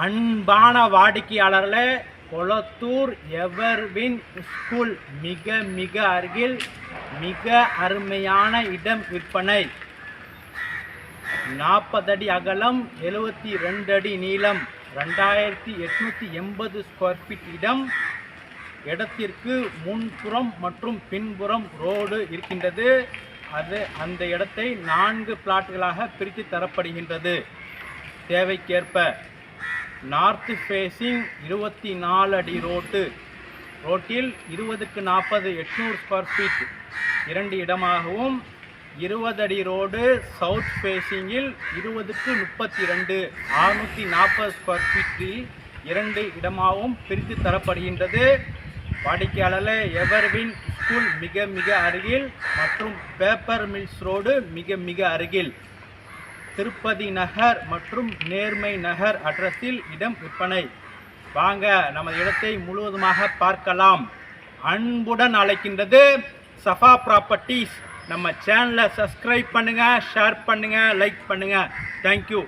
அன்பான வாடிக்கையாளர்களே, கொளத்தூர் எவர்வின் ஸ்கூல் மிக மிக அருகில் மிக அருமையான இடம் விற்பனை. 40 அடி அகலம், 72 அடி நீளம், 2880 ஸ்கொயர் ஃபீட் இடம். இடத்திற்கு முன்புறம் மற்றும் பின்புறம் ரோடு இருக்கின்றது. அந்த இடத்தை 4 பிளாட்டுகளாக பிரித்து தரப்படுகின்றது. தேவைக்கேற்ப நார்த் ஃபேஸிங் 24 அடி ரோட்டில் 20க்கு 40 800 ஸ்கொயர் ஃபீட் 2 இடமாகவும், 20 அடி ரோடு சவுத் ஃபேஸிங்கில் 20க்கு 32 640 ஸ்கொயர் ஃபீட்டில் 2 இடமாகவும் பிரித்து தரப்படுகின்றது. வாடிக்கையாளர்களே, எவர்வின் ஸ்கூல் மிக மிக அருகில் மற்றும் பேப்பர் மில்ஸ் ரோடு மிக மிக அருகில், திருப்பதி நகர் மற்றும் நேர்மை நகர் அட்ரஸில் இடம் விற்பனை. வாங்க நம்ம இடத்தை முழுவதுமாக பார்க்கலாம். அன்புடன் அழைக்கின்றது சஃபா ப்ராப்பர்ட்டிஸ். நம்ம சேனலை சப்ஸ்கிரைப் பண்ணுங்கள், ஷேர் பண்ணுங்கள், லைக் பண்ணுங்கள். தேங்க்யூ.